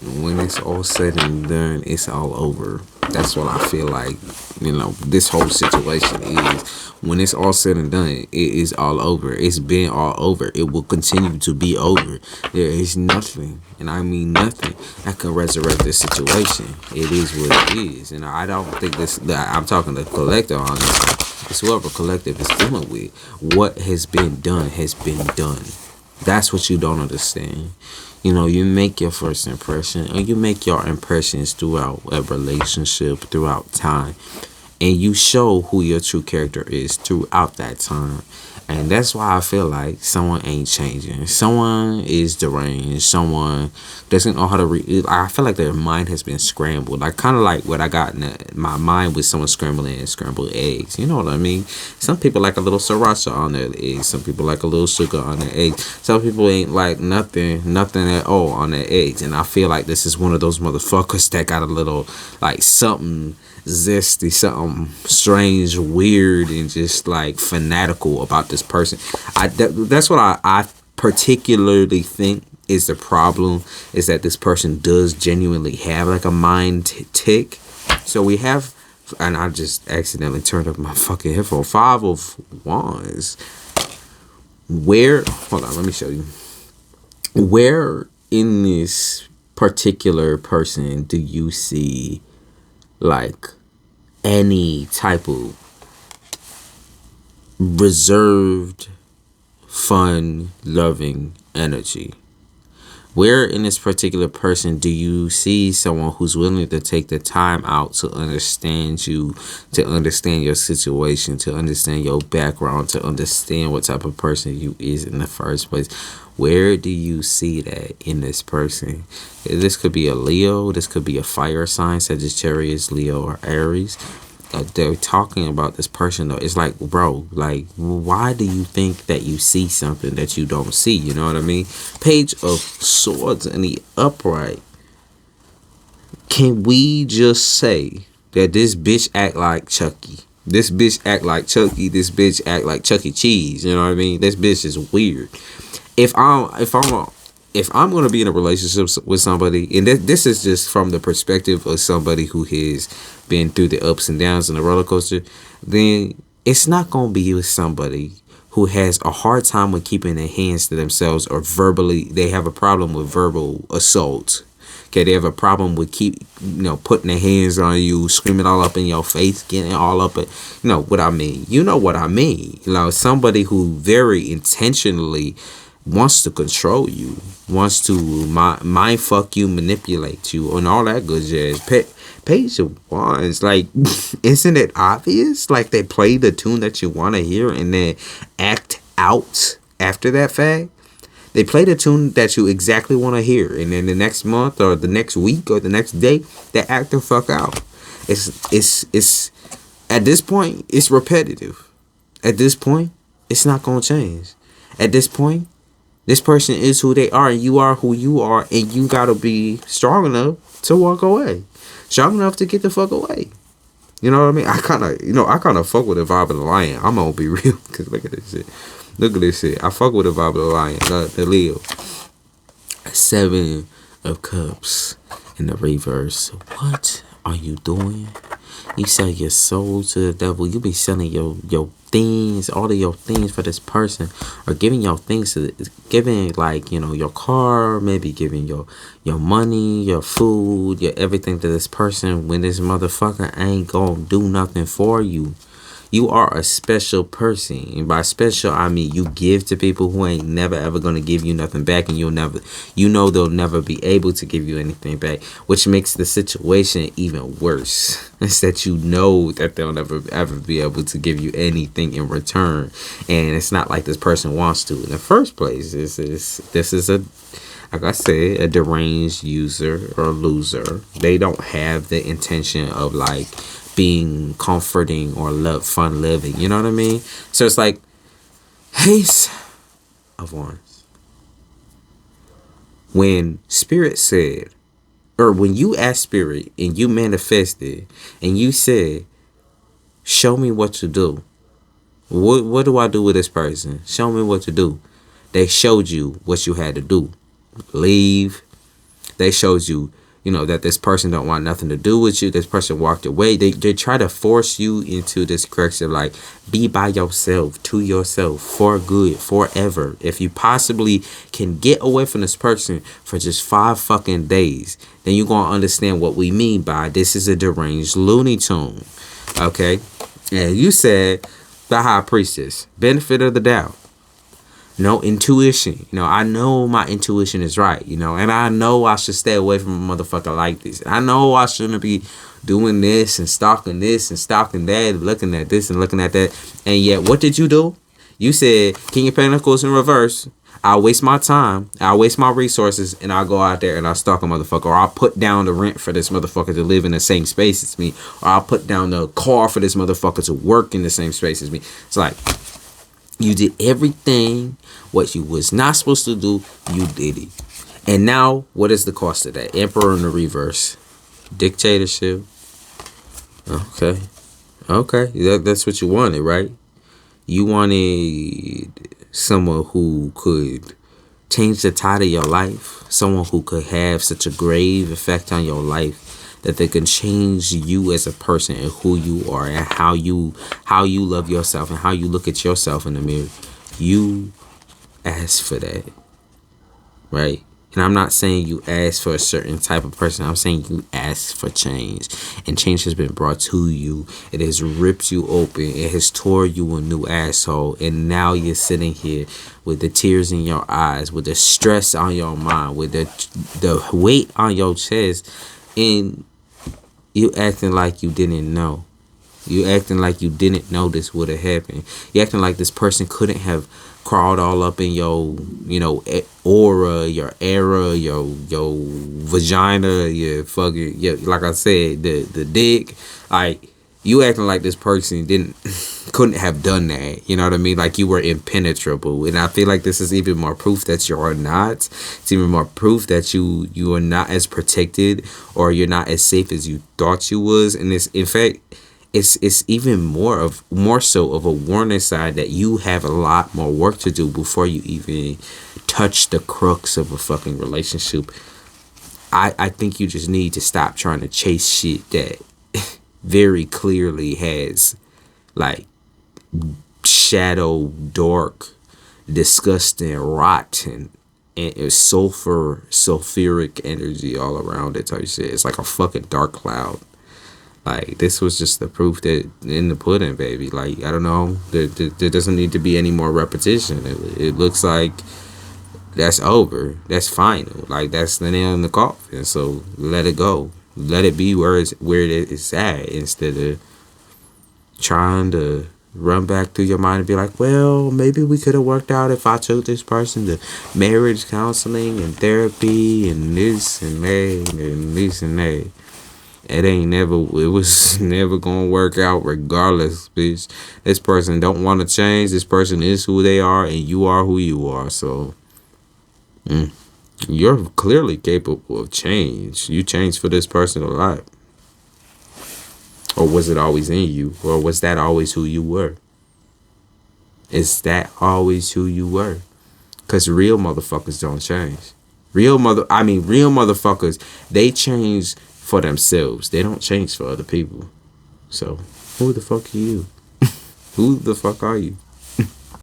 when it's all said and done, it's all over. That's what I feel like. This whole situation is. When it's all said and done, it is all over. It's been all over. It will continue to be over. There is nothing, and I mean nothing, that can resurrect this situation. It is what it is, and I don't think that I'm talking to collective on this. It's whoever collective is dealing with. What has been done has been done. That's what you don't understand. You make your first impression, and you make your impressions throughout a relationship, throughout time, and you show who your true character is throughout that time. And that's why I feel like someone ain't changing. Someone is deranged. Someone doesn't know how to read. I feel like their mind has been scrambled. Like kind of like what I got in my mind with someone scrambling scrambled eggs. You know what I mean? Some people like a little sriracha on their eggs. Some people like a little sugar on their eggs. Some people ain't like nothing at all on their eggs. And I feel like this is one of those motherfuckers that got a little like something zesty, something strange, weird, and just like fanatical about this person. That's what I particularly think is the problem, is that this person does genuinely have like a mind tick. So we have, and I just accidentally turned up my fucking headphone. 5 of Wands. Hold on, let me show you. Where in this particular person do you see like any type of reserved, fun, loving energy? Where in this particular person do you see someone who's willing to take the time out to understand you, to understand your situation, to understand your background, to understand what type of person you is in the first place? Where do you see that in this person? This could be a Leo. This could be a fire sign, Sagittarius, Leo, or Aries. They're talking about this person though. It's like, bro, like, why do you think that you see something that you don't see? You know what I mean? Page of Swords in the upright. Can we just say that this bitch act like Chucky? This bitch act like Chucky. This bitch act like Chuck E. Cheese. You know what I mean? This bitch is weird. If I'm gonna be in a relationship with somebody, and this is just from the perspective of somebody who has been through the ups and downs and the roller coaster, then it's not gonna be with somebody who has a hard time with keeping their hands to themselves, or verbally they have a problem with verbal assault. Okay, they have a problem with putting their hands on you, screaming all up in your face, getting all up. What I mean. You know what I mean. Somebody who very intentionally wants to control you, wants to mind fuck you, manipulate you, and all that good jazz. Page of Wands, like, isn't it obvious? Like, they play the tune that you want to hear and then act out after that fact. They play the tune that you exactly want to hear, and then the next month or the next week or the next day, they act the fuck out. It's at this point, it's repetitive. At this point, it's not gonna change. At this point, this person is who they are, and you are who you are, and you gotta be strong enough to walk away, strong enough to get the fuck away. You know what I mean? I kind of fuck with the vibe of the lion. I'm gonna be real, because look at this shit. Look at this shit. I fuck with the vibe of the lion, the Leo. 7 of Cups in the reverse. What are you doing? You sell your soul to the devil. You be selling your things, all of your things for this person, or giving your things to, giving like, your car, maybe giving your money, your food, your everything to this person, when this motherfucker ain't gonna do nothing for you. You are a special person, and by special I mean you give to people who ain't never ever gonna give you nothing back, and they'll never be able to give you anything back, which makes the situation even worse. It's that that they'll never ever be able to give you anything in return, and it's not like this person wants to in the first place. This is a, like I said, a deranged user or loser. They don't have the intention of like being comforting or fun living. You know what I mean? So it's like Ace of Wands. When Spirit said, or when you asked Spirit and you manifested and you said, show me what to do. What do I do with this person? Show me what to do. They showed you what you had to do. Leave. They showed you, you know, that this person don't want nothing to do with you. This person walked away. They try to force you into this correction, like, be by yourself, to yourself, for good, forever. If you possibly can get away from this person for just 5 fucking days, then you're going to understand what we mean by this is a deranged Looney Tune. Okay? And you said the High Priestess, benefit of the doubt. No intuition. You know, I know my intuition is right, you know, and I know I should stay away from a motherfucker like this. I know I shouldn't be doing this and stalking that, looking at this and looking at that. And yet, what did you do? You said, King of Pentacles in reverse. I'll waste my time, I'll waste my resources, and I'll go out there and I'll stalk a motherfucker. Or I'll put down the rent for this motherfucker to live in the same space as me. Or I'll put down the car for this motherfucker to work in the same space as me. It's like, you did everything what you was not supposed to do. You did it. And now, what is the cost of that? Emperor in the reverse. Dictatorship. Okay. That's what you wanted, right? You wanted someone who could change the tide of your life. Someone who could have such a grave effect on your life that they can change you as a person and who you are and how you love yourself and how you look at yourself in the mirror. You asked for that, right? And I'm not saying you asked for a certain type of person. I'm saying you asked for change, and change has been brought to you. It has ripped you open. It has tore you a new asshole, and now you're sitting here with the tears in your eyes, with the stress on your mind, with the weight on your chest, and you acting like you didn't know. You acting like you didn't know this would have happened. You acting like this person couldn't have crawled all up in your, you know, aura, your era, your vagina, your fucking, like I said, the dick. Like, you acting like this person couldn't have done that. You know what I mean? Like, you were impenetrable. And I feel like this is even more proof that you are not. It's even more proof that you are not as protected, or you're not as safe as you thought you was. And it's, in fact, it's even more so of a warning sign that you have a lot more work to do before you even touch the crux of a fucking relationship. I think you just need to stop trying to chase shit that very clearly has, like, shadow, dark, disgusting, rotten, and it's sulfuric energy all around it type shit. It's like a fucking dark cloud. Like, this was just the proof that in the pudding, baby. Like, I don't know. There doesn't need to be any more repetition. It looks like that's over. That's final. Like, that's the nail in the coffin. So let it go. Let it be where it is at, instead of trying to run back through your mind and be like, well, maybe we could have worked out if I took this person to marriage counseling and therapy and this and that and this and that. It was never gonna work out regardless, bitch. This person don't want to change. This person is who they are, and you are who you are. So, you're clearly capable of change. You changed for this person a lot. Or was it always in you? Or was that always who you were? Is that always who you were? Because real motherfuckers don't change. Real motherfuckers, they change for themselves. They don't change for other people. So, who the fuck are you? Who the fuck are you?